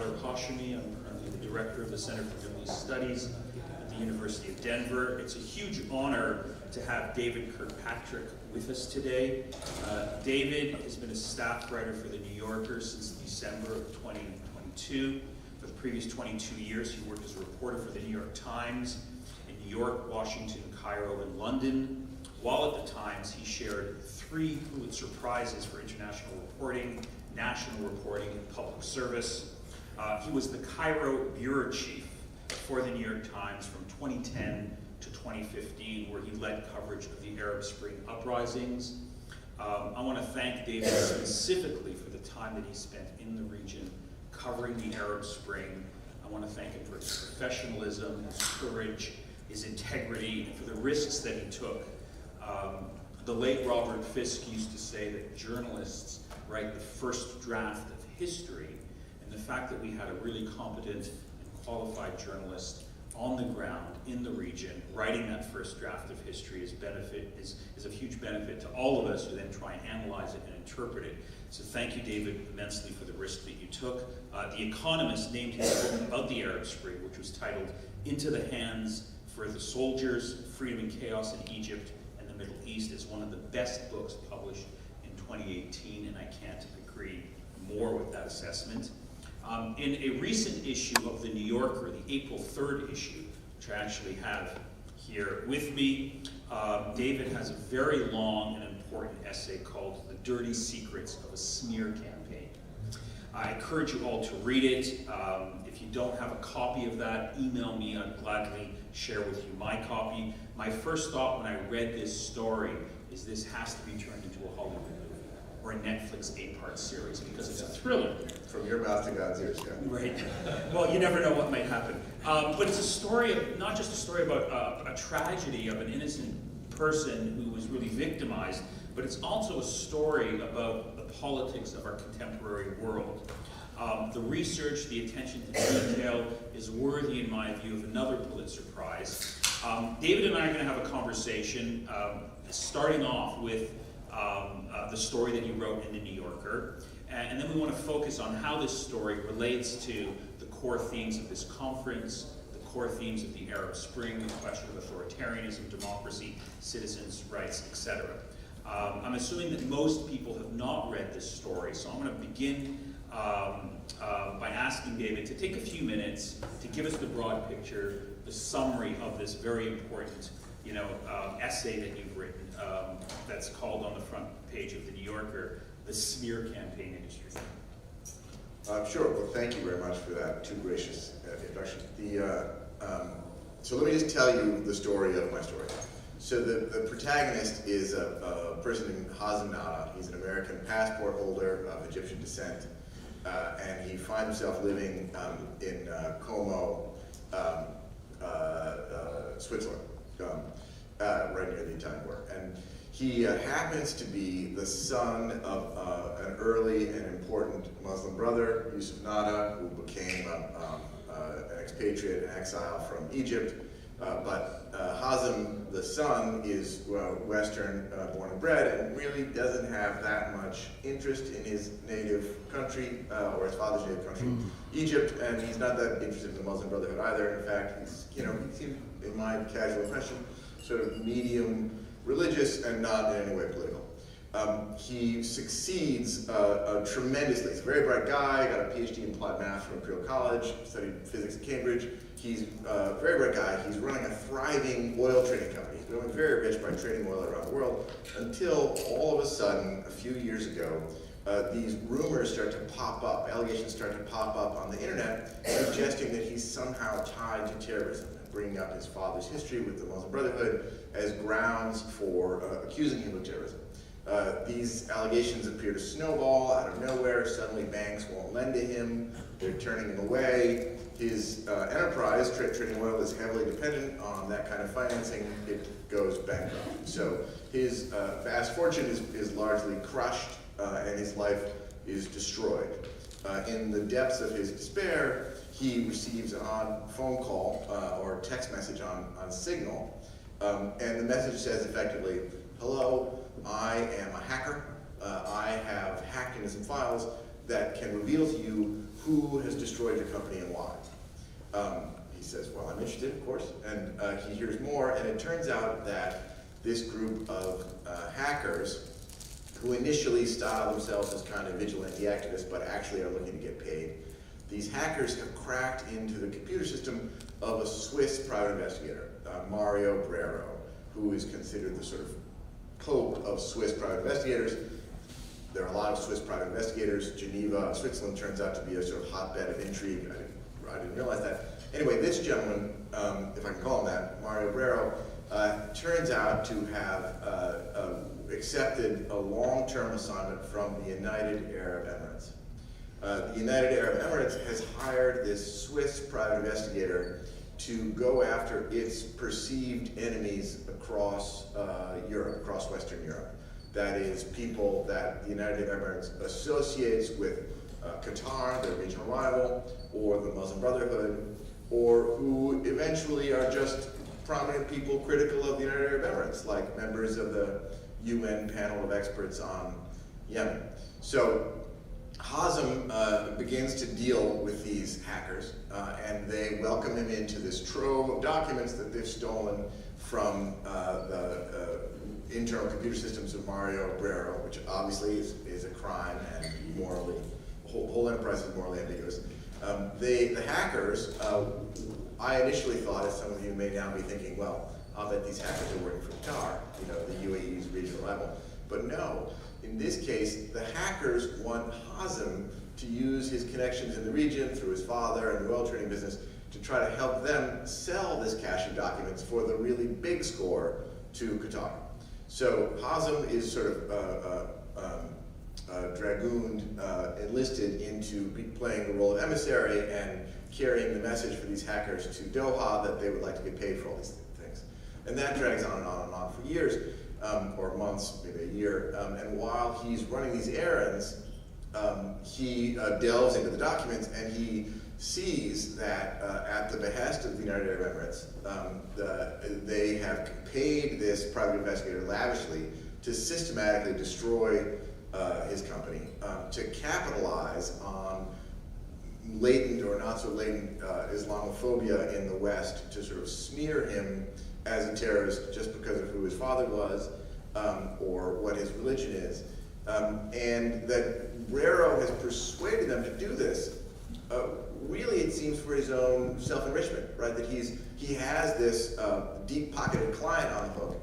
Tyler Hashemi. I'm currently the director of the Center for Middle East Studies at the University of Denver. It's a huge honor to have David Kirkpatrick with us today. David has been a staff writer for The New Yorker since December of 2022. For the previous 22 years, he worked as a reporter for The New York Times in New York, Washington, Cairo, and London. While at the Times, he shared 3 Pulitzer Prizes for international reporting, national reporting, and public service. He was the Cairo bureau chief for The New York Times from 2010 to 2015, where he led coverage of the Arab Spring uprisings. I want to thank David specifically for the time that he spent in the region covering the Arab Spring. I want to thank him for his professionalism, his courage, his integrity, and for the risks that he took. The late Robert Fisk used to say that journalists write the first draft of history, and the fact that we had a really competent and qualified journalist on the ground in the region writing that first draft of history is a huge benefit to all of us who then try and analyze it and interpret it. So thank you, David, immensely for the risk that you took. The Economist named his book about the Arab Spring, which was titled Into the Hands for the Soldiers, Freedom and Chaos in Egypt and the Middle East, as one of the best books published in 2018, and I can't agree more with that assessment. In a recent issue of The New Yorker, the April 3rd issue, which I actually have here with me, David has a very long and important essay called The Dirty Secrets of a Smear Campaign. I encourage you all to read it. If you don't have a copy of that, email me. I'd gladly share with you my copy. My first thought when I read this story is this has to be turned into a Hollywood movie or a Netflix 8-part series, because it's a thriller. From your mouth to God's ears, yeah. Right. Well, you never know what might happen. But it's a story of, not just a story about a tragedy of an innocent person who was really victimized, but it's also a story about the politics of our contemporary world. The research, the attention to detail is worthy, in my view, of another Pulitzer Prize. David and I are going to have a conversation, starting off with the story that you wrote in The New Yorker, and then we want to focus on how this story relates to the core themes of this conference, the core themes of the Arab Spring, the question of authoritarianism, democracy, citizens' rights, etc. I'm assuming that most people have not read this story, so I'm going to begin by asking David to take a few minutes to give us the broad picture, the summary of this very important essay that you've written that's called on the front page of The New Yorker, The Smear Campaign Industry. Sure. Well, thank you very much for that too gracious introduction. So let me just tell you the story of my story. So the protagonist is a person named Hazem Nada. He's an American passport holder of Egyptian descent, and he finds himself living in Como, Switzerland, right near the Italian border. And he happens to be the son of an early and important Muslim brother, Yusuf Nada, who became an expatriate, an exile from Egypt. But Hazem, the son, is Western born and bred and really doesn't have that much interest in his native country, or his father's native country, Egypt, and he's not that interested in the Muslim Brotherhood either. In fact, he's, he seems, in my casual impression, sort of medium religious and not in any way political. He succeeds tremendously. He's a very bright guy, got a PhD in applied math from Imperial College, studied physics at Cambridge. He's a very bright guy. He's running a thriving oil trading company. He's becoming very rich by trading oil around the world, until all of a sudden, a few years ago, these rumors start to pop up, allegations start to pop up on the internet, suggesting that he's somehow tied to terrorism, bringing up his father's history with the Muslim Brotherhood as grounds for accusing him of terrorism. These allegations appear to snowball out of nowhere. Suddenly banks won't lend to him. They're turning him away. His enterprise, trading oil, is heavily dependent on that kind of financing. It goes bankrupt. So his vast fortune is largely crushed, and his life is destroyed. In the depths of his despair, he receives an odd phone call or text message on Signal, and the message says effectively, "Hello, I am a hacker. I have hacked into some files that can reveal to you who has destroyed your company and why? He says, well, I'm interested, of course, and he hears more, and it turns out that this group of hackers, who initially style themselves as kind of vigilante activists, but actually are looking to get paid, these hackers have cracked into the computer system of a Swiss private investigator, Mario Brero, who is considered the sort of pope of Swiss private investigators. There are a lot of Swiss private investigators. Geneva, Switzerland turns out to be a sort of hotbed of intrigue. I didn't realize that. Anyway, this gentleman, if I can call him that, Mario Brero, turns out to have accepted a long-term assignment from the United Arab Emirates. The United Arab Emirates has hired this Swiss private investigator to go after its perceived enemies across Europe, across Western Europe. That is, people that the United Arab Emirates associates with Qatar, their regional rival, or the Muslim Brotherhood, or who eventually are just prominent people critical of the United Arab Emirates, like members of the UN panel of experts on Yemen. So Hazm begins to deal with these hackers, and they welcome him into this trove of documents that they've stolen from the internal computer systems of Mario Brero, which obviously is a crime and morally, the whole enterprise is morally ambiguous. The hackers, I initially thought, as some of you may now be thinking, well, I'll bet these hackers are working for Qatar, the UAE's regional rival. But no, in this case, the hackers want Hazm to use his connections in the region through his father and the oil trading business to try to help them sell this cache of documents for the really big score to Qatar. So Hazm is sort of dragooned, enlisted into playing the role of emissary and carrying the message for these hackers to Doha that they would like to get paid for all these things. And that drags on and on and on for years, or months, maybe a year. And while he's running these errands, he delves into the documents and he sees that at the behest of the United Arab Emirates, they have paid this private investigator lavishly to systematically destroy his company, to capitalize on latent or not so latent Islamophobia in the West, to sort of smear him as a terrorist just because of who his father was or what his religion is. And that Brero has persuaded them to do this. Really, it seems for his own self-enrichment, right? That he has this deep-pocketed client on the hook,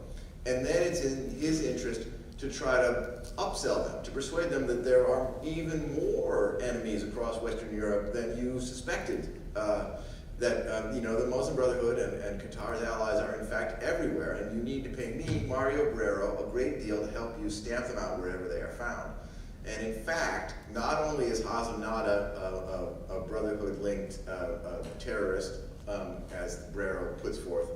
and then it's in his interest to try to upsell them, to persuade them that there are even more enemies across Western Europe than you suspected. That the Muslim Brotherhood and Qatar's allies are in fact everywhere, and you need to pay me, Mario Brero, a great deal to help you stamp them out wherever they are found. And in fact, not only is Hazm not a Brotherhood-linked terrorist, as Brero puts forth,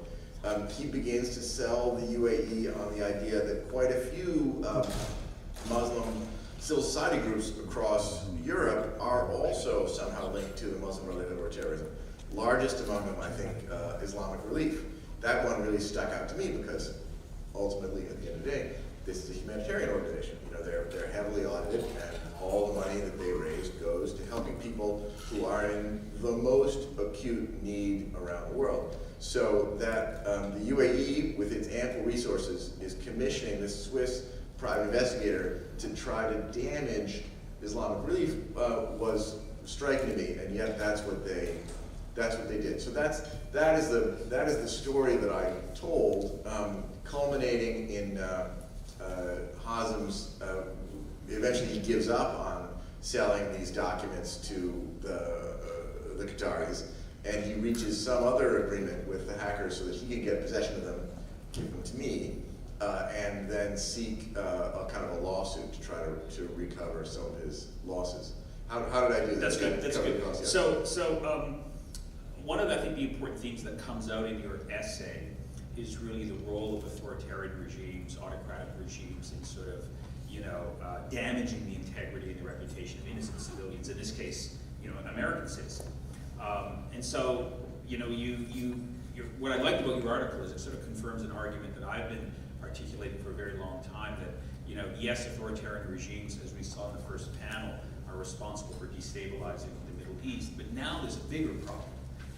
he begins to sell the UAE on the idea that quite a few Muslim civil society groups across Europe are also somehow linked to the Muslim Brotherhood or terrorism. Largest among them, I think, Islamic Relief. That one really stuck out to me because ultimately, at the end of the day, this is a humanitarian organization. They're heavily audited, and all the money that they raise goes to helping people who are in the most acute need around the world. So that the UAE, with its ample resources, is commissioning this Swiss private investigator to try to damage Islamic Relief was striking to me, and yet that's what they did. So that is the story that I told, culminating in Hazm's. Eventually, he gives up on selling these documents to the Qataris, and he reaches some other agreement with the hackers so that he can get possession of them, give them to me, and then seek a kind of a lawsuit to try to recover some of his losses. How did I do that? That's good. That's good. Costs, yeah. So one of, I think, the important themes that comes out in your essay is really the role of authoritarian regimes, autocratic regimes, in sort of, damaging the integrity and the reputation of innocent civilians. In this case, an American citizen. And so, what I liked about your article is it sort of confirms an argument that I've been articulating for a very long time that, yes, authoritarian regimes, as we saw in the first panel, are responsible for destabilizing the Middle East. But now there's a bigger problem,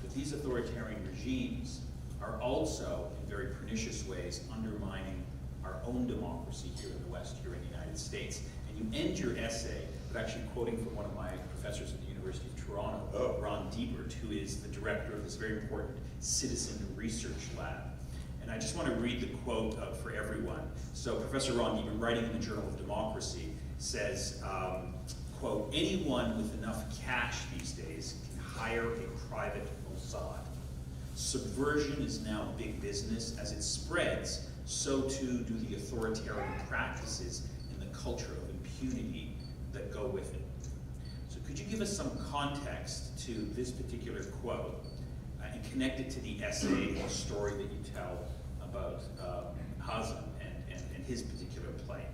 that these authoritarian regimes are also, in very pernicious ways, undermining our own democracy here in the West, here in the United States. And you end your essay with actually quoting from one of my professors at the University of Toronto, Ron Diebert, who is the director of this very important citizen research lab. And I just want to read the quote for everyone. So Professor Ron Diebert, writing in the Journal of Democracy, says, quote, "Anyone with enough cash these days can hire a private Mossad. Subversion is now big business. As it spreads, so too do the authoritarian practices and the culture of impunity that go with it." So could you give us some context to this particular quote and connect it to the essay and the story that you tell about Hazem and his particular play?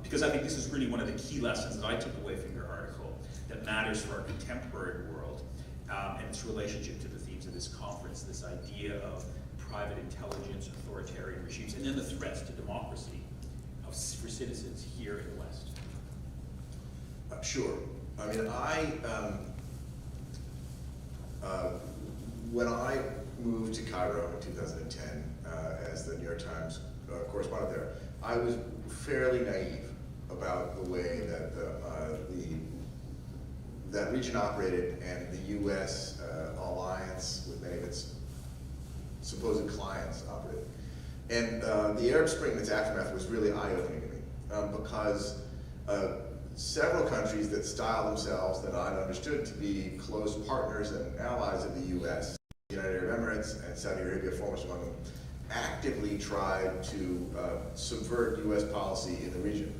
Because I think this is really one of the key lessons that I took away from your article that matters for our contemporary world and its relationship to the themes of this conference, this idea of private intelligence, authoritarian regimes, and then the threats to democracy for citizens here in the West. Sure. I mean, when I moved to Cairo in 2010 as the New York Times correspondent there, I was fairly naive about the way that that region operated and the U.S. alliance with many of its supposed clients operated. And the Arab Spring and its aftermath was really eye-opening to me because several countries that style themselves, that I'd understood to be close partners and allies of the U.S., the United Arab Emirates and Saudi Arabia, foremost among them, actively tried to subvert U.S. policy in the region,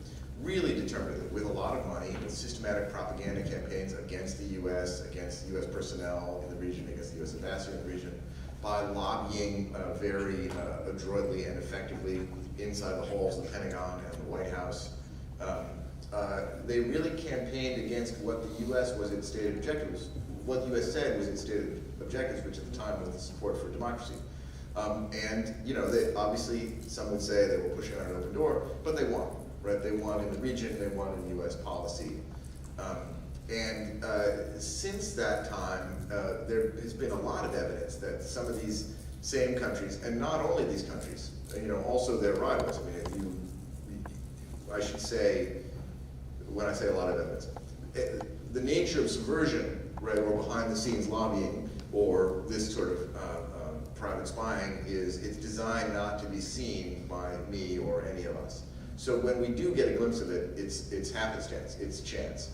really determinedly, with a lot of money, with systematic propaganda campaigns against the U.S., against U.S. personnel in the region, against the U.S. ambassador in the region, by lobbying very adroitly and effectively inside the halls of the Pentagon and the White House. They really campaigned against what the U.S. was its stated objectives, what the U.S. said was its stated objectives, which at the time was the support for democracy. And you know, they, obviously, some would say they were pushing on an open door, but they won, right? They won in the region, they won in U.S. policy. And since that time, there has been a lot of evidence that some of these same countries, and not only these countries, you know, also their rivals. I mean, I should say, when I say a lot of evidence, the nature of subversion, right, or behind the scenes lobbying, or this sort of private spying it's designed not to be seen by me or any of us. So when we do get a glimpse of it, it's happenstance, it's chance.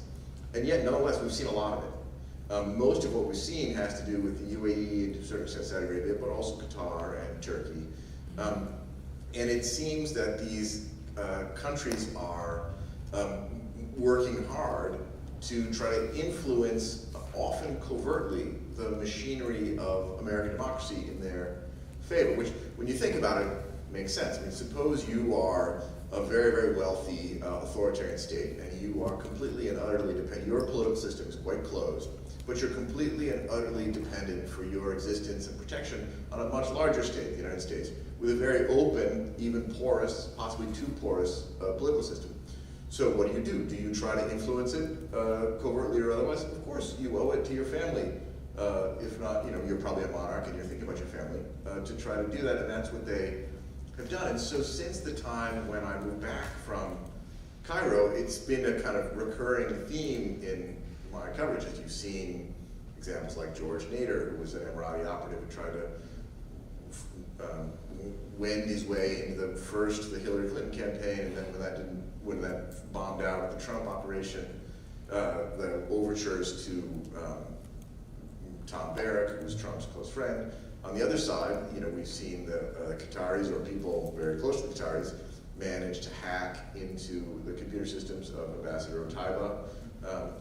And yet, nonetheless, we've seen a lot of it. Most of what we've seen has to do with the UAE, and to a certain extent Saudi Arabia, but also Qatar and Turkey. And it seems that these countries are working hard to try to influence, often covertly, the machinery of American democracy in their favor, which, when you think about it, makes sense. I mean, suppose you are a very, very wealthy authoritarian state, and you are completely and utterly dependent. Your political system is quite closed, but you're completely and utterly dependent for your existence and protection on a much larger state, the United States, with a very open, even porous, possibly too porous political system. So what do? Do you try to influence it covertly or otherwise? Of course, you owe it to your family. If not, you know, you're probably a monarch and you're thinking about your family, to try to do that, and that's what they have done. And so since the time when I moved back from Cairo, it's been a kind of recurring theme in my coverage. As you've seen examples like George Nader, who was an Emirati operative who tried to wend his way into the Hillary Clinton campaign, and then when that bombed out with the Trump operation, the overtures to Tom Barrack, who was Trump's close friend. On the other side, you know, we've seen the Qataris, or people very close to the Qataris, manage to hack into the computer systems of Ambassador Otaiba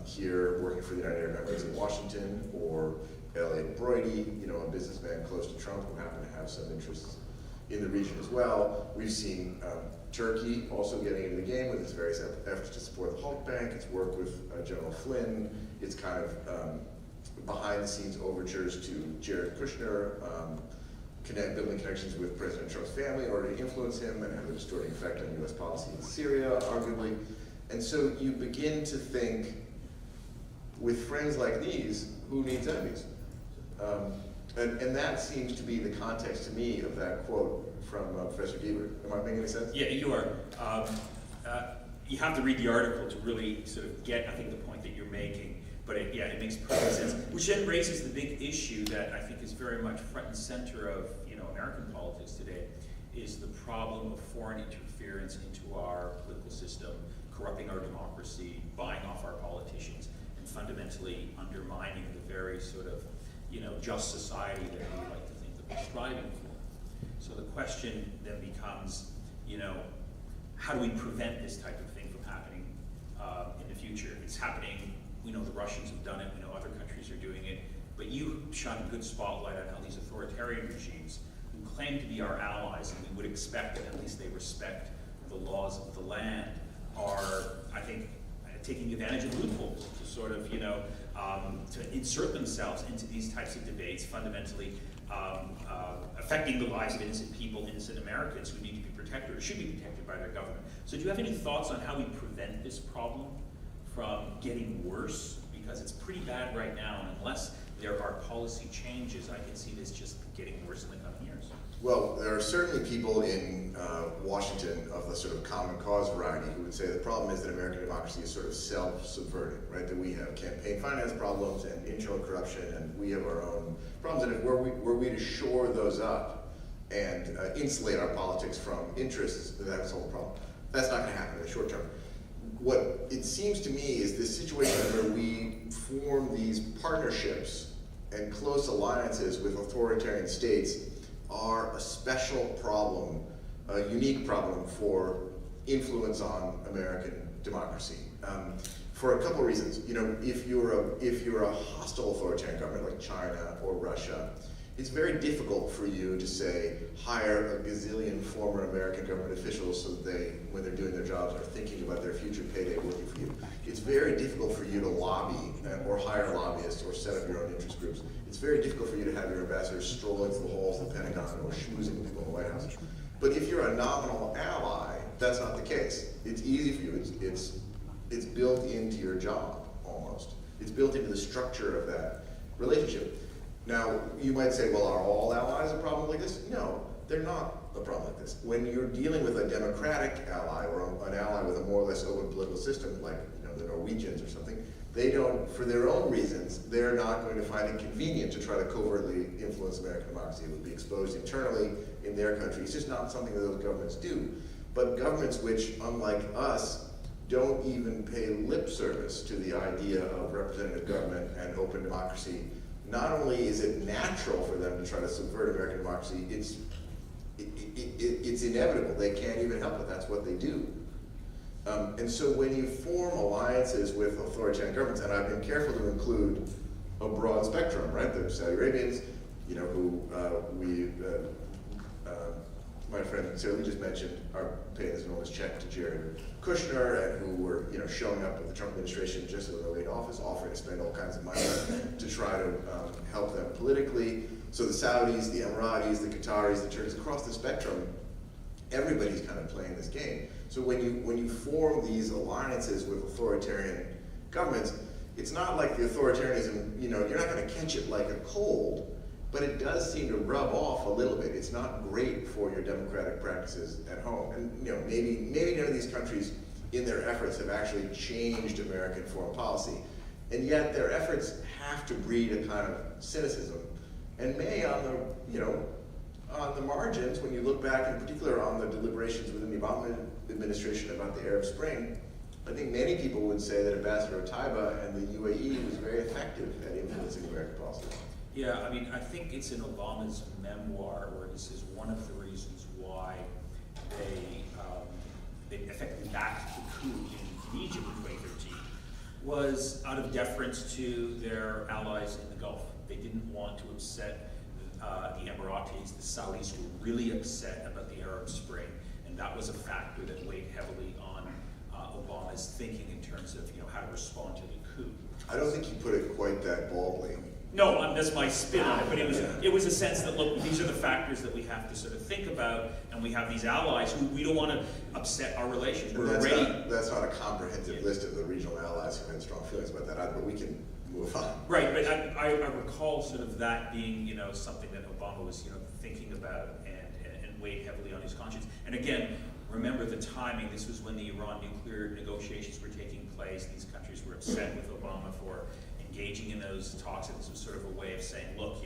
here working for the United Arab Emirates in Washington, or Elliot Broidy, you know, a businessman close to Trump who happened to have some interests in the region as well. We've seen Turkey also getting into the game with its various efforts to support the Hulk Bank, its work with General Flynn, its kind of behind-the-scenes overtures to Jared Kushner, building connections with President Trump's family in order to influence him and have a distorting effect on U.S. policy in Syria, arguably. And so you begin to think, with friends like these, who needs enemies? And that seems to be the context to me of that quote from Professor Gebert. Am I making any sense? Yeah, you are. You have to read the article to really sort of get, I think, the point that you're making. But it makes perfect sense. Which then raises the big issue that I think is very much front and center of American politics today, is the problem of foreign interference into our political system, corrupting our democracy, buying off our politicians, and fundamentally undermining the very sort of just society that we like to think that we're striving for. So the question then becomes, how do we prevent this type of thing from happening in the future? It's happening. We know the Russians have done it. We know other countries are doing it. But you shone a good spotlight on how these authoritarian regimes, who claim to be our allies, and we would expect that at least they respect the laws of the land, are, I think, taking advantage of loopholes to sort of, to insert themselves into these types of debates, fundamentally affecting the lives of innocent people, innocent Americans who need to be protected or should be protected by their government. So do you have any thoughts on how we prevent this problem from getting worse? Because it's pretty bad right now, and unless there are policy changes, I can see this just getting worse in the coming years. Well, there are certainly people in Washington of the sort of common cause variety who would say the problem is that American democracy is sort of self-subverting, right? That we have campaign finance problems and internal corruption, and we have our own problems. And if were we to shore those up and insulate our politics from interests, then that would solve the problem. That's not going to happen in the short term. What it seems to me is this situation where we form these partnerships and close alliances with authoritarian states are a special problem, a unique problem for influence on American democracy. For a couple of reasons. If you're a hostile authoritarian government like China or Russia, it's very difficult for you to say, hire a gazillion former American government officials so that they, when they're doing their jobs, are thinking about their future payday working for you. It's very difficult for you to lobby or hire lobbyists or set up your own interest groups. It's very difficult for you to have your ambassadors stroll into the halls of the Pentagon or schmoozing with people in the White House. But if you're a nominal ally, that's not the case. It's easy for you. It's built into your job, almost. It's built into the structure of that relationship. Now, you might say, well, are all allies a problem like this? No, they're not a problem like this. When you're dealing with a democratic ally or an ally with a more or less open political system, like the Norwegians or something, they don't, for their own reasons, they're not going to find it convenient to try to covertly influence American democracy. It would be exposed internally in their country. It's just not something that those governments do. But governments which, unlike us, don't even pay lip service to the idea of representative government and open democracy, not only is it natural for them to try to subvert American democracy, it's inevitable. They can't even help it. That's what they do. And so when you form alliances with authoritarian governments, and I've been careful to include a broad spectrum, right? The Saudi Arabians, who my friend Sarah Lee just mentioned, are paying this enormous check to Jared Kushner, and who were showing up with the Trump administration just as they were in office, offering to spend all kinds of money to try to help them politically. So the Saudis, the Emiratis, the Qataris, the Turks, across the spectrum, everybody's kind of playing this game. So when you form these alliances with authoritarian governments, it's not like the authoritarianism, you're not going to catch it like a cold, but it does seem to rub off a little bit. It's not great for your democratic practices at home. And maybe none of these countries in their efforts have actually changed American foreign policy. And yet their efforts have to breed a kind of cynicism, and may on the margins, when you look back in particular on the deliberations within the Obama administration about the Arab Spring, I think many people would say that Ambassador Taiba and the UAE was very effective at influencing American policy. Yeah, I think it's in Obama's memoir where he says one of the reasons why they effectively backed the coup in Egypt in 2013 was out of deference to their allies in the Gulf. They didn't want to upset the Emiratis, the Saudis, who were really upset about the Arab Spring, and that was a factor that weighed heavily on Obama's thinking in terms of how to respond to the coup. I don't think he put it quite that baldly. No, that's my spin on it, but it was a sense that, look, these are the factors that we have to sort of think about, and we have these allies who we don't want to upset our relations. That's not a comprehensive list of the regional allies who had strong feelings about that either, but we can move on. Right, but I recall sort of that being, something that Obama was, thinking about and weighed heavily on his conscience. And again, remember the timing. This was when the Iran nuclear negotiations were taking place. These countries were upset with Obama for engaging in those talks, and this was sort of a way of saying, look,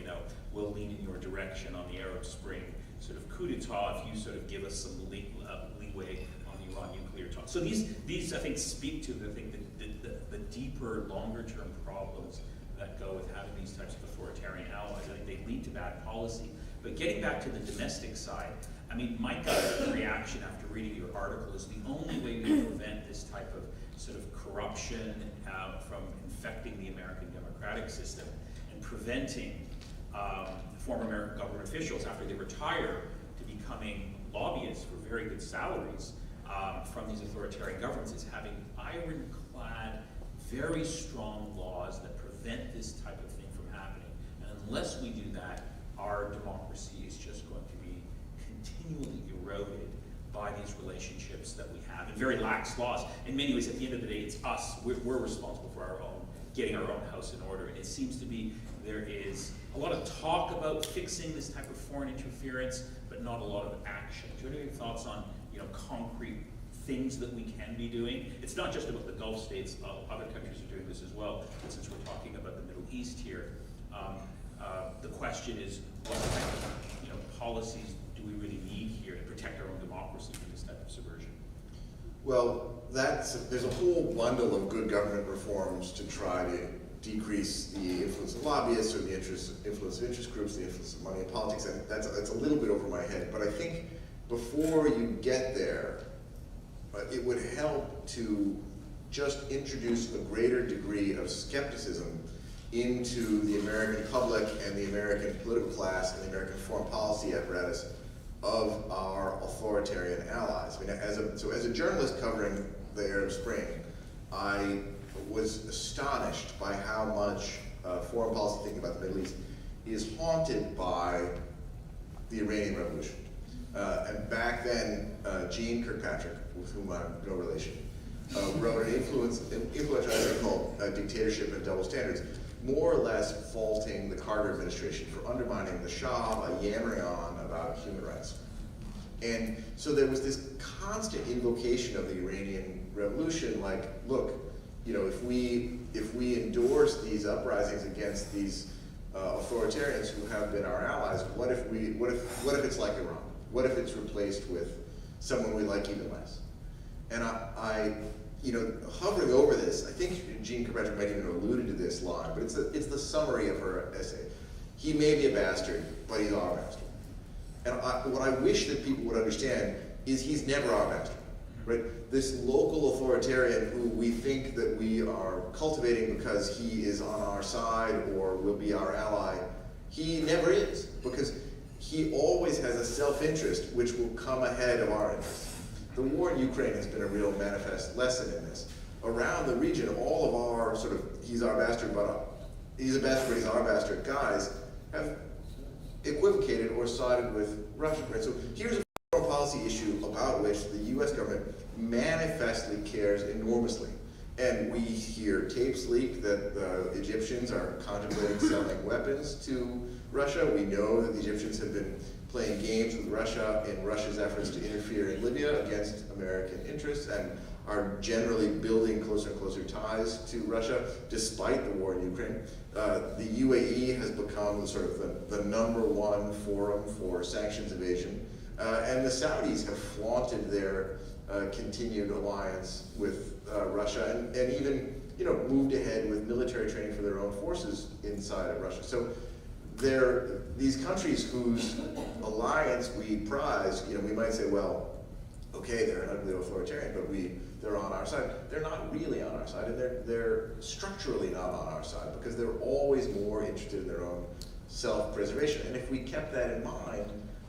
we'll lean in your direction on the Arab Spring sort of coup d'etat if you sort of give us some leeway on the Iran nuclear talks. So these I think speak to the deeper, longer-term problems that go with having these types of authoritarian allies. I think they lead to bad policy. But getting back to the domestic side, I mean, my gut reaction after reading your article is the only way we prevent this type of sort of corruption from infecting the American democratic system and preventing former American government officials after they retire to becoming lobbyists for very good salaries from these authoritarian governments is having ironclad, very strong laws that prevent this type of thing from happening. And unless we do that, our democracy is just going to be continually eroded by these relationships that we have, and very lax laws. In many ways, at the end of the day, it's us. We're responsible for our own, getting our own house in order. And it seems to be there is a lot of talk about fixing this type of foreign interference, but not a lot of action. Do you have any thoughts on concrete things that we can be doing? It's not just about the Gulf states. Other countries are doing this as well. But since we're talking about the Middle East here, the question is, what type of policies do we really need here to protect our own democracy from this type of subversion? Well, there's a whole bundle of good government reforms to try to decrease the influence of lobbyists or the influence of interest groups, the influence of money in politics, and that's a little bit over my head. But I think before you get there, it would help to just introduce a greater degree of skepticism into the American public and the American political class and the American foreign policy apparatus of our authoritarian allies. I mean, as a journalist covering the Arab Spring, I was astonished by how much foreign policy thinking about the Middle East is haunted by the Iranian Revolution. And back then, Gene Kirkpatrick, with whom I'm no relation, wrote an influential essay called Dictatorship and Double Standards, more or less faulting the Carter administration for undermining the Shah by yammering on about human rights. And so there was this constant invocation of the Iranian Revolution, like, look, if we endorse these uprisings against these authoritarians who have been our allies, what if it's like Iran? What if it's replaced with someone we like even less? And I hovering over this, I think Jean Kirkpatrick might even have alluded to this line, but it's the summary of her essay. He may be a bastard, but he's our bastard. And what I wish that people would understand is he's never our bastard, right? This local authoritarian who we think that we are cultivating because he is on our side or will be our ally, he never is, because he always has a self-interest which will come ahead of our interests. The war in Ukraine has been a real manifest lesson in this. Around the region, all of our sort of he's our bastard, but he's a bastard, but he's our bastard guys have equivocated or sided with Russia. Right? So here's a foreign policy issue about which the U.S. government manifestly cares enormously. And we hear tapes leak that the Egyptians are contemplating selling weapons to Russia. We know that the Egyptians have been playing games with Russia in Russia's efforts to interfere in Libya against American interests and are generally building closer and closer ties to Russia despite the war in Ukraine. The UAE has become sort of the #1 forum for sanctions evasion. And the Saudis have flaunted their continued alliance with Russia and even moved ahead with military training for their own forces inside of Russia. So these countries whose alliance we prize, we might say, well, okay, they're an ugly authoritarian, but they're on our side. They're not really on our side, and they're structurally not on our side because they're always more interested in their own self-preservation. And if we kept that in mind,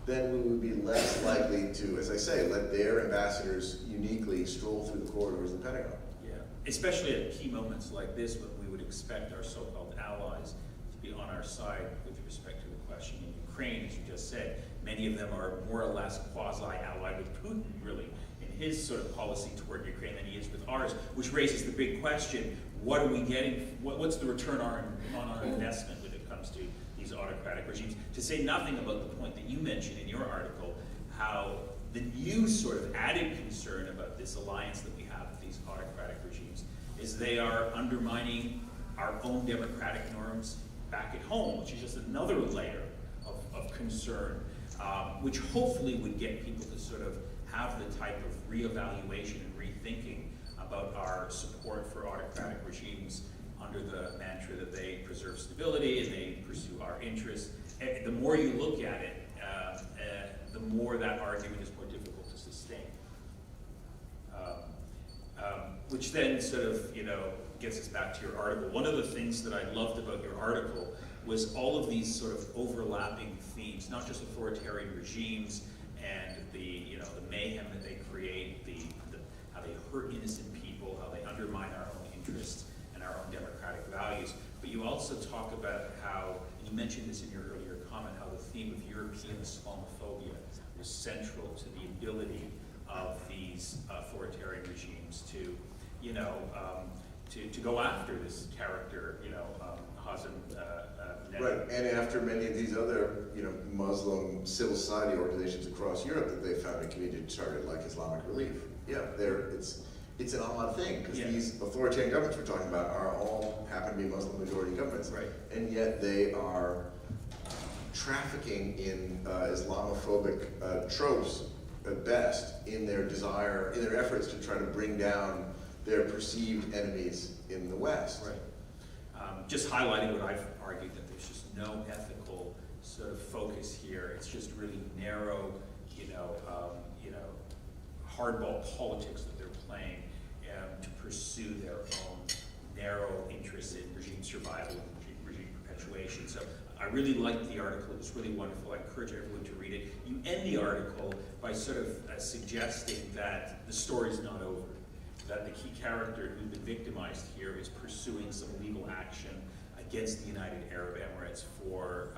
then we would be less likely to, as I say, let their ambassadors uniquely stroll through the corridors of the Pentagon. Yeah, especially at key moments like this when we would expect our so-called allies to be on our side with respect to the question in Ukraine, as you just said. Many of them are more or less quasi-allied with Putin, really, in his sort of policy toward Ukraine than he is with ours, which raises the big question: what are we getting? What's the return on our investment when it comes to these autocratic regimes? To say nothing about the point that you mentioned in your article, how the new sort of added concern about this alliance that we have with these autocratic regimes is they are undermining our own democratic norms back at home, which is just another layer of concern, which hopefully would get people to sort of have the type of reevaluation and rethinking about our support for autocratic regimes under the mantra that they preserve stability and they pursue our interests. And the more you look at it, the more that argument is more difficult to sustain. Which then sort of, gets us back to your article. One of the things that I loved about your article was all of these sort of overlapping themes, not just authoritarian regimes and the mayhem that they create, how they hurt innocent people, how they undermine our own interests and our own democratic values. But you also talk about how, and you mentioned this in your earlier comment, how the theme of European Islamophobia was central to the ability of these authoritarian regimes to, to go after this character, Hazem Right, and after many of these other, Muslim civil society organizations across Europe that they found a community started, like Islamic Relief. Yeah, it's an odd thing, because these authoritarian governments we're talking about happen to be Muslim majority governments, right? And yet they are trafficking in Islamophobic tropes at best in their efforts to try to bring down their perceived enemies in the West. Right. Just highlighting what I've argued, that there's just no ethical sort of focus here. It's just really narrow, hardball politics that they're playing to pursue their own narrow interests in regime survival and regime perpetuation. So I really liked the article. It was really wonderful. I encourage everyone to read it. You end the article by sort of suggesting that the story's not over, that the key character who's been victimized here is pursuing some legal action against the United Arab Emirates for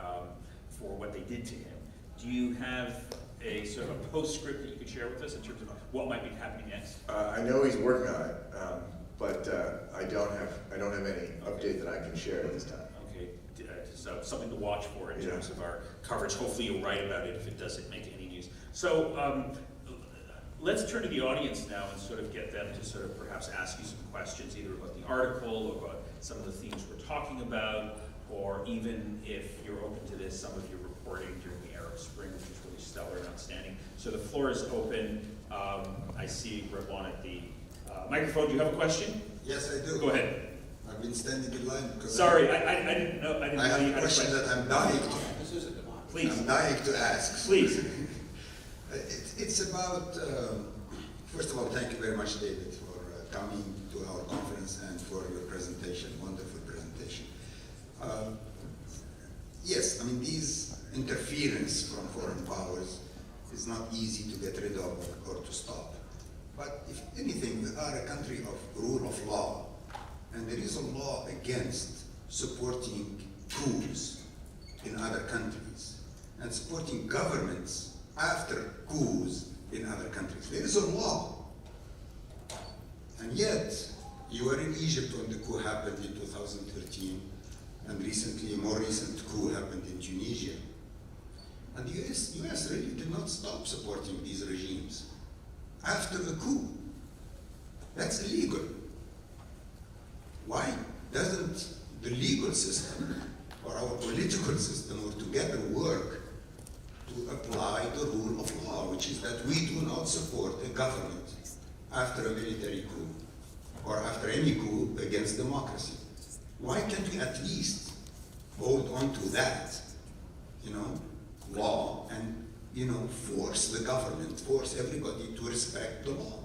what they did to him. Do you have a sort of a postscript that you could share with us in terms of what might be happening next? I know he's working on it, but I don't have any update that I can share at this time. Okay, so something to watch for in terms of our coverage. Hopefully you'll write about it if it doesn't make any news. So let's turn to the audience now and sort of get them to sort of perhaps ask you some questions, either about the article or about some of the themes we're talking about, or even if you're open to this, some of your reporting during the Arab Spring, which is really stellar and outstanding. So the floor is open. I see Rabwan at the microphone. Do you have a question? Yes, I do. Go ahead. I've been standing in line because Sorry, I didn't know. I have a question that I'm dying to. Please. I'm dying to ask. Please. It's about, first of all, thank you very much, David, for coming to our conference and for your presentation, wonderful presentation. Yes, I mean, these interference from foreign powers is not easy to get rid of or to stop. But if anything, we are a country of rule of law, and there is a law against supporting coups in other countries and supporting governments after coups in other countries. There is a law. And yet, you were in Egypt when the coup happened in 2013, and recently, a more recent coup happened in Tunisia. And the US really did not stop supporting these regimes after the coup. That's illegal. Why doesn't the legal system or our political system work together work to apply the rule of law, which is that we do not support a government after a military coup or after any coup against democracy? Why can't we at least hold on to that, law and, force the government, force everybody to respect the law?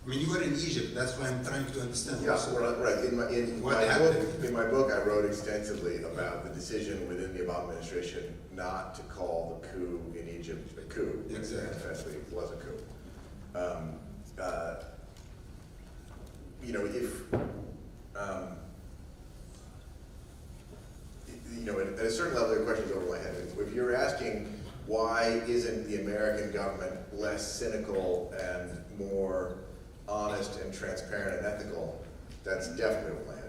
I mean, you were in Egypt, that's why I'm trying to understand. Yeah, right. In my book, I wrote extensively about the decision within the Obama administration not to call the coup in Egypt a coup. Exactly. Manifestly, it was a coup. certain level your question is over my head. If you're asking why isn't the American government less cynical and more honest and transparent and ethical, that's definitely over my head.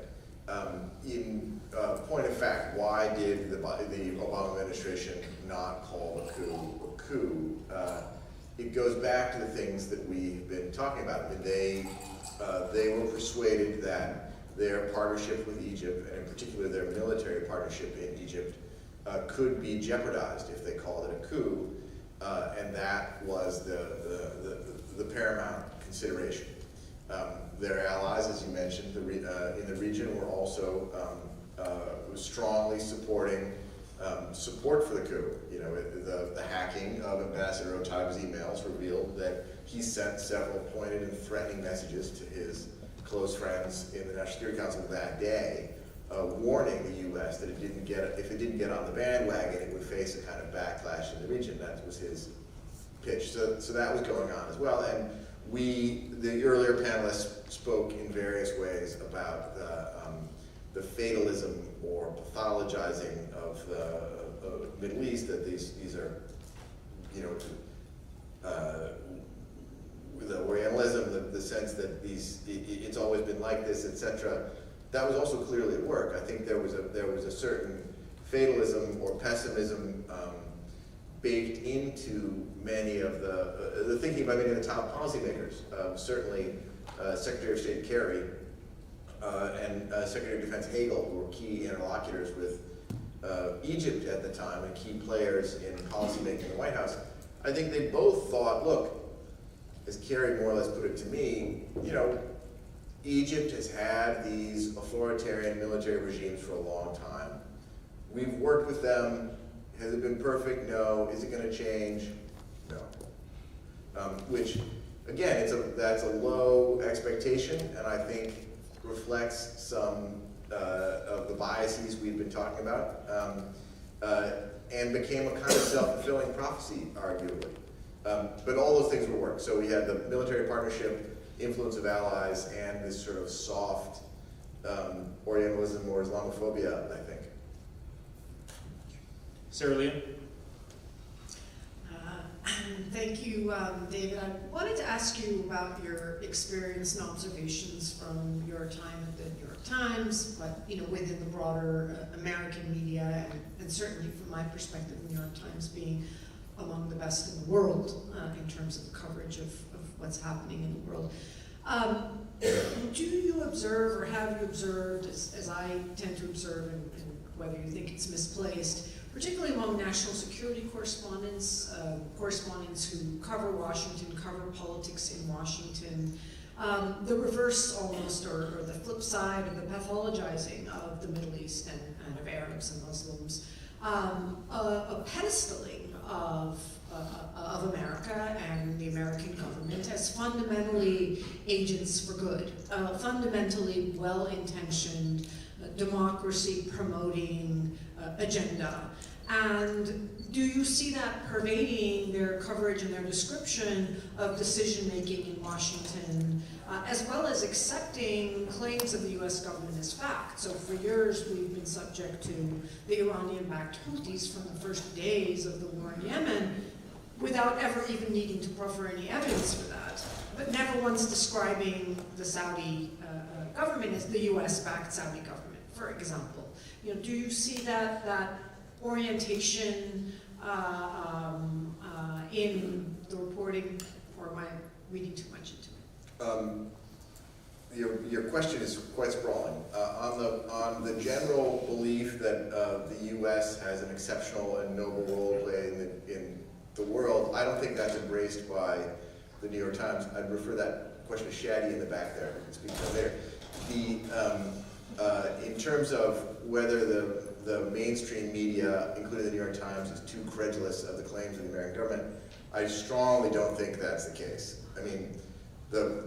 In point of fact, why did the Obama administration not call the coup a coup? It goes back to the things that we've been talking about. I mean, they were persuaded that their partnership with Egypt, and in particular their military partnership in Egypt, could be jeopardized if they called it a coup, and that was the paramount consideration. Their allies, as you mentioned, in the region were also strongly supporting support for the coup. You know, the hacking of Ambassador Otaiba's emails revealed that he sent several pointed and threatening messages to his close friends in the National Security Council that day, warning the U.S. that if it didn't get on the bandwagon, it would face a kind of backlash in the region. That was his pitch. So that was going on as well. And the earlier panelists spoke in various ways about the fatalism or pathologizing of the Middle East, that these are, you know, the Orientalism, the sense that it's always been like this, etc. That was also clearly at work. I think there was a certain fatalism or pessimism baked into many of the thinking by many of the top policymakers. Certainly, Secretary of State Kerry and Secretary of Defense Hagel, who were key interlocutors with Egypt at the time and key players in policymaking in the White House. I think they both thought, look, as Kerry more or less put it to me, you know, Egypt has had these authoritarian military regimes for a long time. We've worked with them. Has it been perfect? No. Is it going to change? No. Which, again, that's a low expectation, and I think reflects some of the biases we've been talking about, and became a kind of self-fulfilling prophecy, arguably. But all those things will work. So we had the military partnership, influence of allies, and this sort of soft Orientalism or Islamophobia, I think. Sarah Leah? Thank you, David. I wanted to ask you about your experience and observations from your time at the New York Times, but within the broader American media, and certainly from my perspective, the New York Times being among the best in the world in terms of the coverage of what's happening in the world. Do you observe, or have you observed, as I tend to observe, and whether you think it's misplaced, particularly among national security correspondents, correspondents who cover Washington, cover politics in Washington, the reverse almost, or the flip side of the pathologizing of the Middle East and of Arabs and Muslims, a pedestaling of America and the American government as fundamentally agents for good, fundamentally well-intentioned, democracy-promoting agenda. And do you see that pervading their coverage and their description of decision-making in Washington, as well as accepting claims of the U.S. government as fact? So for years, we've been subject to the Iranian-backed Houthis from the first days of the war in Yemen, without ever even needing to proffer any evidence for that, but never once describing the Saudi government as the U.S.-backed Saudi government, for example. Do you see that orientation in the reporting, or am I reading too much into it? Your question is quite sprawling. On the general belief that the U.S. has an exceptional and noble role to play in the world, I don't think that's embraced by the New York Times. I'd refer that question to Shadi in the back there, who can speak to there. In terms of whether the mainstream media, including the New York Times, is too credulous of the claims of the American government, I strongly don't think that's the case. I mean,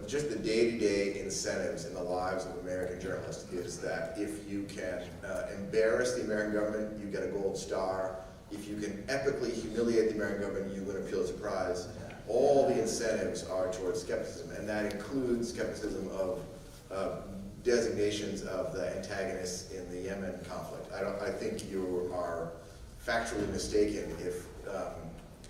just the day-to-day incentives in the lives of American journalists is that if you can embarrass the American government, you get a gold star. If you can epically humiliate the American government, you win a Pulitzer Prize. All the incentives are towards skepticism, and that includes skepticism of designations of the antagonists in the Yemen conflict. I think you are factually mistaken if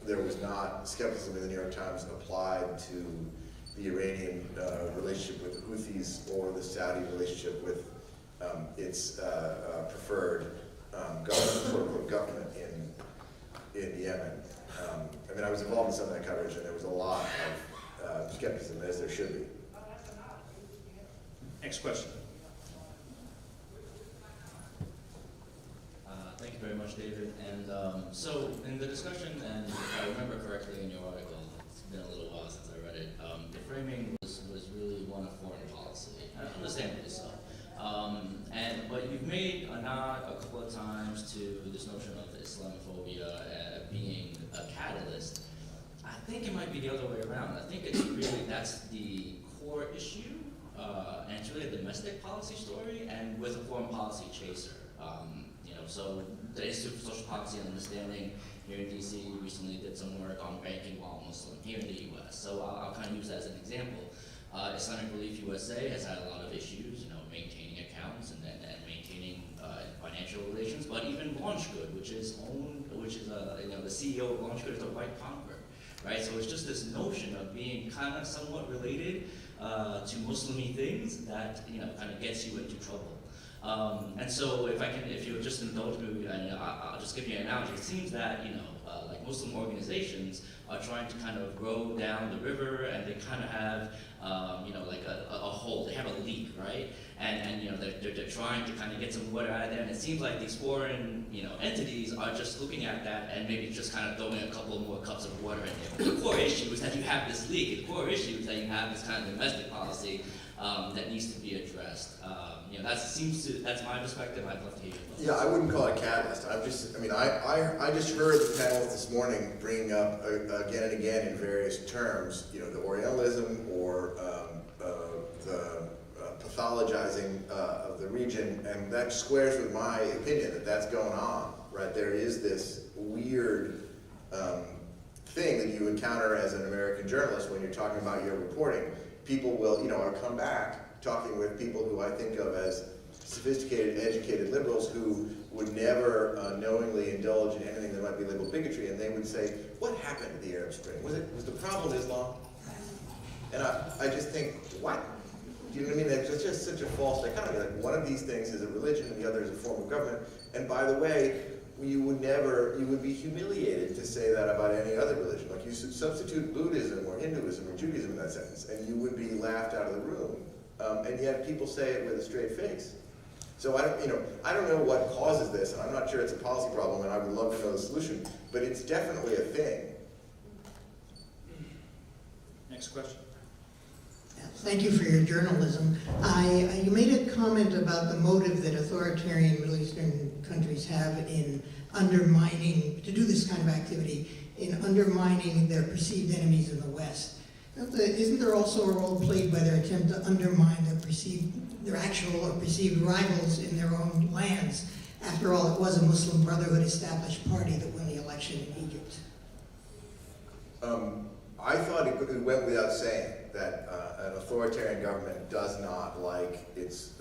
there was not skepticism in the New York Times applied to the Iranian relationship with the Houthis or the Saudi relationship with its preferred government in Yemen. I mean, I was involved in some of that coverage, and there was a lot of skepticism, as there should be. Next question. Thank you very much, David. And so, in the discussion, and if I remember correctly in your article, it's been a little while since I read it, the framing was really one of foreign policy, understandably so. But you've made a nod a couple of times to this notion of Islamophobia being a catalyst. I think it might be the other way around. I think it's really, that's the core issue, and it's really a domestic policy story, and with a foreign policy chaser. So the Institute for Social Policy and Understanding here in DC recently did some work on banking while Muslim here in the US. So I'll kind of use that as an example. Islamic Relief USA has had a lot of issues, maintaining accounts and maintaining financial relations, but even LaunchGood, which is the CEO of LaunchGood is a white convert, right? So it's just this notion of being kind of somewhat related to Muslim-y things that kind of gets you into trouble. And so if you'll just indulge me, I'll just give you an analogy. It seems that, like Muslim organizations are trying to kind of grow down the river, and they kind of have, like a hole, they have a leak, right? And they're trying to kind of get some water out of there, and it seems like these foreign, entities are just looking at that and maybe just kind of throwing a couple more cups of water in there. But the core issue is that you have this leak. The core issue is that you have this kind of domestic policy that needs to be addressed. That's my perspective. I'd love to hear your thoughts. Yeah, I wouldn't call it catalyst. I just heard the panelists this morning bringing up again and again in various terms, the Orientalism or the pathologizing of the region, and that squares with my opinion that that's going on, right? There is this weird thing that you encounter as an American journalist when you're talking about your reporting. People will, I'll come back talking with people who I think of as sophisticated, educated liberals who would never knowingly indulge in anything that might be labeled bigotry, and they would say, what happened to the Arab Spring? Was the problem Islam? And I just think, what? Do you know what I mean? It's just such a false dichotomy. Like, one of these things is a religion and the other is a form of government. And by the way, you would be humiliated to say that about any other religion. Like, you substitute Buddhism or Hinduism or Judaism in that sentence, and you would be laughed out of the room. And yet people say it with a straight face. So I don't know what causes this, and I'm not sure it's a policy problem, and I would love to know the solution, but it's definitely a thing. Next question. Thank you for your journalism. You made a comment about the motive that authoritarian Middle Eastern countries have in undermining, to do this kind of activity, in undermining their perceived enemies in the West. Isn't there also a role played by their attempt to undermine their actual or perceived rivals in their own lands? After all, it was a Muslim Brotherhood established party that won the election in Egypt. I thought it went without saying that an authoritarian government does not like its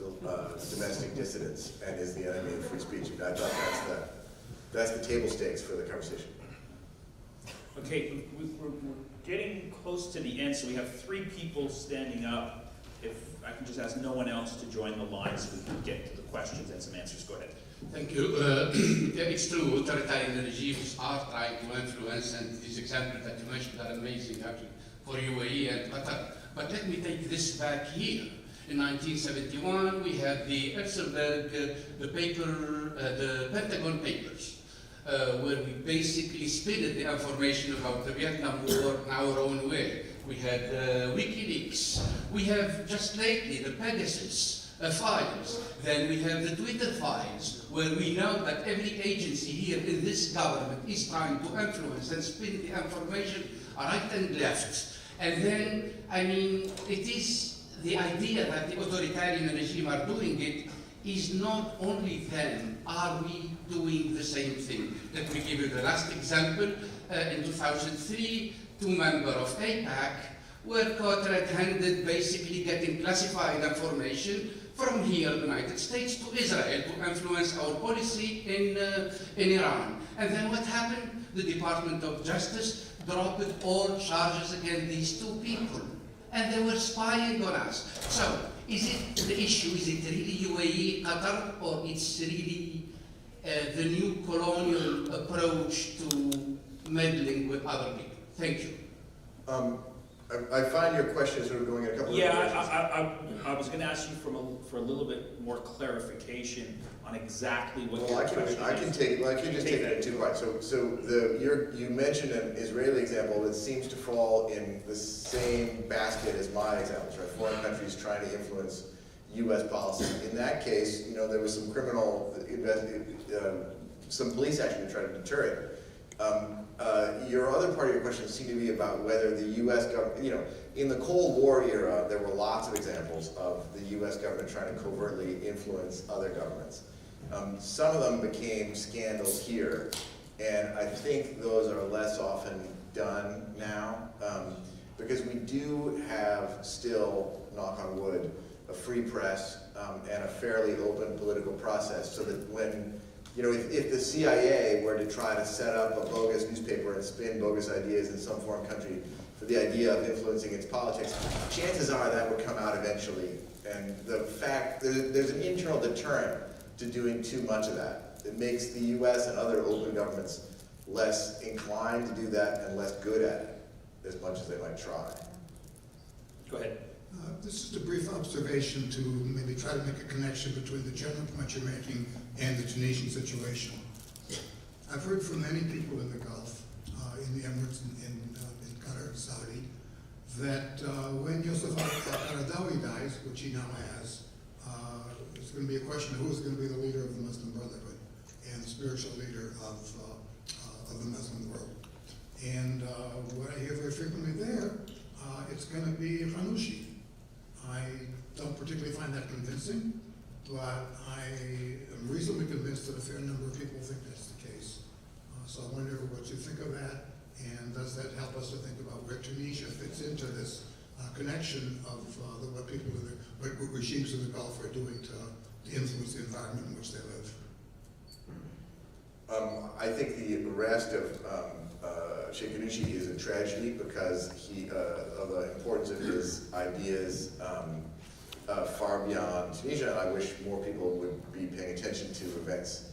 domestic dissidents and is the enemy of free speech. I thought that's the table stakes for the conversation. Okay, we're getting close to the end, so we have 3 people standing up. If I can just ask no one else to join the line so we can get to the questions and some answers. Go ahead. Thank you. Yeah, it's true, authoritarian regimes are trying to influence, and these examples that you mentioned are amazing actually for UAE and Qatar. But let me take this back here. In 1971, we had the Epsilberg, the Pentagon Papers, where we basically split the information about the Vietnam War in our own way. We had WikiLeaks. We have just lately the Pegasus files. Then we have the Twitter files, where we know that every agency here in this government is trying to influence and spin the information right and left. And then, it is the idea that the authoritarian regime are doing it is not only them. Are we doing the same thing? Let me give you the last example. In 2003, 2 members of AIPAC where caught red-handed, basically getting classified information from here, the United States, to Israel to influence our policy in Iran. And then what happened? The Department of Justice dropped all charges against these two people. And they were spying on us. So, is it the issue, is it really UAE, Qatar, or it's really the new colonial approach to meddling with other people? Thank you. I find your question sort of going in a couple of directions. I was going to ask you for a little bit more clarification on exactly what Well, your I can just take it in two parts. You mentioned an Israeli example that seems to fall in the same basket as my examples, right? Foreign countries trying to influence U.S. policy. In that case, there was some some police action to try to deter it. Your other part of your question seemed to be about whether the U.S. government, in the Cold War era, there were lots of examples of the U.S. government trying to covertly influence other governments. Some of them became scandals here, and I think those are less often done now, because we do have still, knock on wood, a free press and a fairly open political process, so that when if the CIA were to try to set up a bogus newspaper and spin bogus ideas in some foreign country for the idea of influencing its politics, chances are that would come out eventually. And the fact, there's an internal deterrent to doing too much of that. It makes the US and other open governments less inclined to do that and less good at it, as much as they might try. Go ahead. This is a brief observation to maybe try to make a connection between the general point you're making and the Tunisian situation. I've heard from many people in the Gulf, in the Emirates, in Qatar and Saudi, that when Yusuf al-Qaradawi dies, which he now has, it's going to be a question of who's going to be the leader of the Muslim Brotherhood and the spiritual leader of the Muslim world. And what I hear very frequently there, it's going to be Ghanouchi. I don't particularly find that convincing, but I am reasonably convinced that a fair number of people think that's the case. So I wonder what you think of that, and does that help us to think about where Tunisia fits into this connection of what people in what regimes in the Gulf are doing to influence the environment in which they live? I think the arrest of Sheikh Ghanouchi is a tragedy because of the importance of his ideas far beyond Tunisia, and I wish more people would be paying attention to events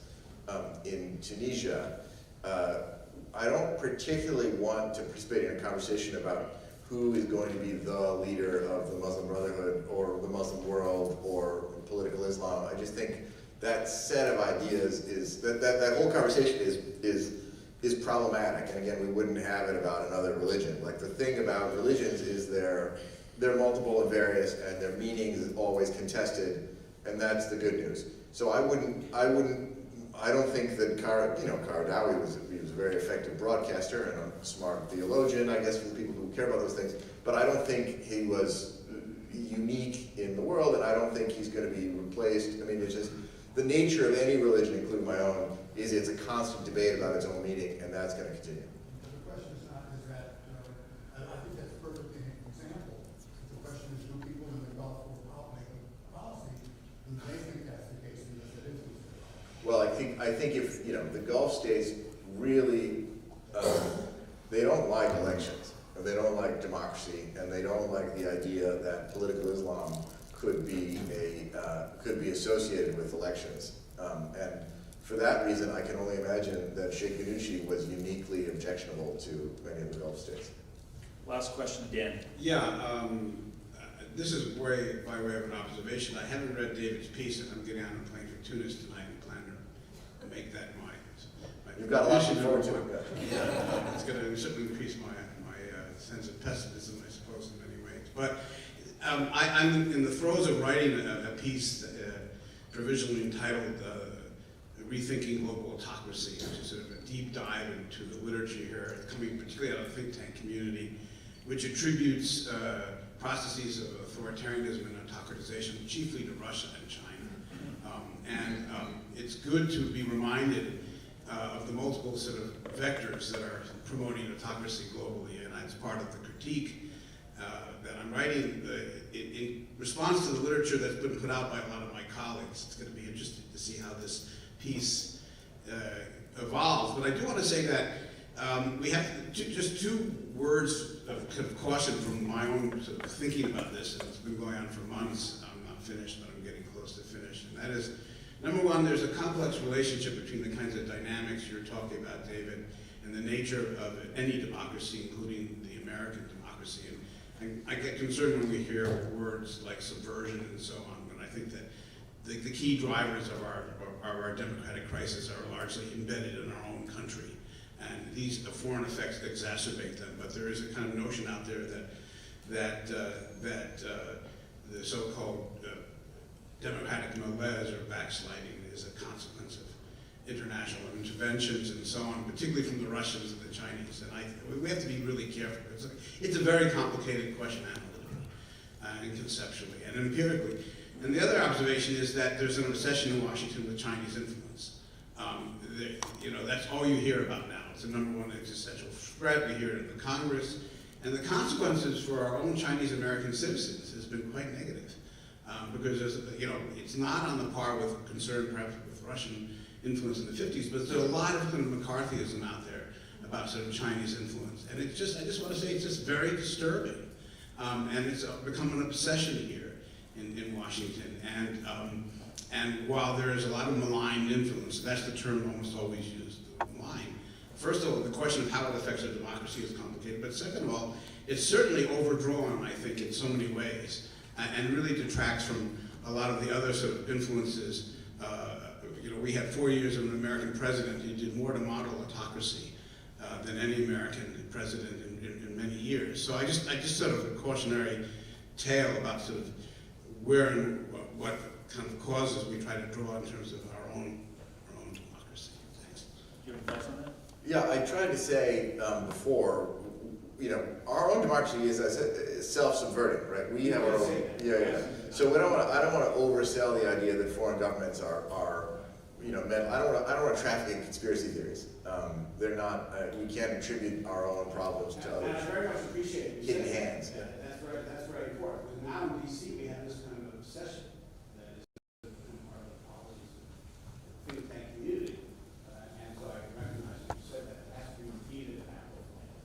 in Tunisia. I don't particularly want to participate in a conversation about who is going to be the leader of the Muslim Brotherhood or the Muslim world or political Islam. I just think that set of ideas is, that whole conversation is problematic. And again, we wouldn't have it about another religion. Like, the thing about religions is they're multiple and various, and their meaning is always contested, and that's the good news. So I don't think that Qaradawi was a very effective broadcaster and a smart theologian, I guess, for the people who care about those things. But I don't think he was unique in the world, and I don't think he's going to be replaced. I mean, it's just the nature of any religion, including my own, is it's a constant debate about its own meaning, and that's going to continue. The question is not is that, I think that's perfectly an example. The question is, do people in the Gulf who are making policy, do they think that's the case, and does it influence it? Well, I think if, the Gulf states really, they don't like elections, or they don't like democracy, and they don't like the idea that political Islam could be associated with elections. And for that reason, I can only imagine that Sheikh Ghanouchi was uniquely objectionable to many of the Gulf states. Last question, Dan. Yeah, this is by way of an observation. I haven't read David's piece, and I'm getting on a plane for Tunis tonight and plan to make that my You've got a lot to look forward to. Yeah, it's going to certainly increase my sense of pessimism, I suppose, in many ways. But I'm in the throes of writing a piece provisionally entitled Rethinking Global Autocracy, which is sort of a deep dive into the literature here, coming particularly out of the think tank community, which attributes processes of authoritarianism and autocratization chiefly to Russia and China. It's good to be reminded of the multiple sort of vectors that are promoting autocracy globally, and that's part of the critique. that I'm writing in response to the literature that's been put out by a lot of my colleagues. It's going to be interesting to see how this piece evolves. But I do want to say that we have just two words of kind of caution from my own sort of thinking about this, and it's been going on for months. I'm not finished, but I'm getting close to finish. And that is, number one, there's a complex relationship between the kinds of dynamics you're talking about, David, and the nature of any democracy, including the American democracy. And I get concerned when we hear words like subversion and so on, but I think that the key drivers of our democratic crisis are largely embedded in our own country. And these foreign effects exacerbate them, but there is a kind of notion out there that the so-called democratic malaise or backsliding is a consequence of international interventions and so on, particularly from the Russians and the Chinese. And we have to be really careful. It's a very complicated question analytically and conceptually and empirically. And the other observation is that there's an obsession in Washington with Chinese influence. That's all you hear about now. It's the #1 existential threat. We hear it in the Congress. And the consequences for our own Chinese American citizens has been quite negative. Because it's not on the par with concern perhaps with Russian influence in the 50s, but there's a lot of kind of McCarthyism out there about sort of Chinese influence. And I just want to say it's just very disturbing. And it's become an obsession here in Washington. And while there is a lot of malign influence, that's the term almost always used, malign. First of all, the question of how it affects our democracy is complicated, but second of all, it's certainly overdrawn, I think, in so many ways, and really detracts from a lot of the other sort of influences. We had 4 years of an American president who did more to model autocracy than any American president in many years. So I just sort of a cautionary tale about sort of where and what kind of causes we try to draw in terms of our own democracy. Thanks. Do you have any thoughts on that? Yeah, I tried to say before, our own democracy is, as I said, is self-subverting, right? We have our own, yeah. So I don't want to oversell the idea that foreign governments are meant. I don't want to traffic in conspiracy theories. They're not. We can't attribute our own problems to others. And I very much appreciate you hidden saying hands. that. That's very important. Because now in DC we have this kind of obsession that is part of the policies of the think tank community. And so I recognize that you said that it has to be repeated and amplified.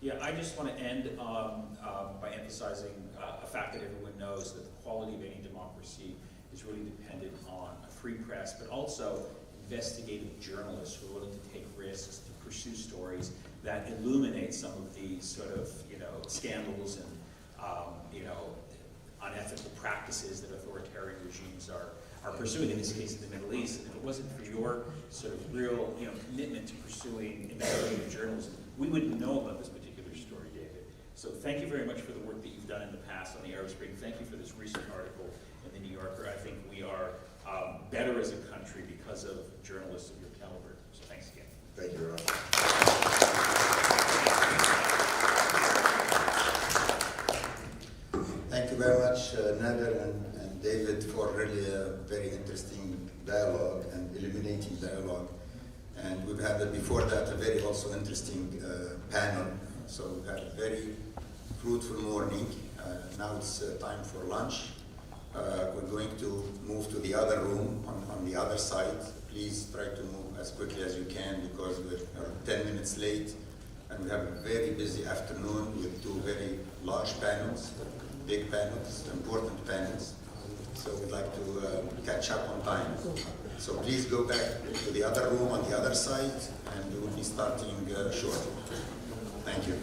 Yeah, I just want to end by emphasizing a fact that everyone knows, that the quality of any democracy is really dependent on a free press, but also investigative journalists who are willing to take risks, to pursue stories that illuminate some of these sort of, scandals and, unethical practices that authoritarian regimes are pursuing, in this case in the Middle East. And if it wasn't for your sort of real, commitment to pursuing investigative journalism, we wouldn't know about this particular story, David. So thank you very much for the work that you've done in the past on the Arab Spring. Thank you for this recent article in the New Yorker. I think we are better as a country because of journalists of your caliber. So thanks again. Thank you very much. Thank you very much, Nader and David, for really a very interesting dialogue and illuminating dialogue. And we've had, before that, a very also interesting panel. So we've had a very fruitful morning. Now it's time for lunch. We're going to move to the other room on the other side. Please try to move as quickly as you can because we're 10 minutes late. And we have a very busy afternoon with two very large panels, big panels, important panels. So we'd like to catch up on time. So please go back to the other room on the other side and we will be starting shortly. Thank you.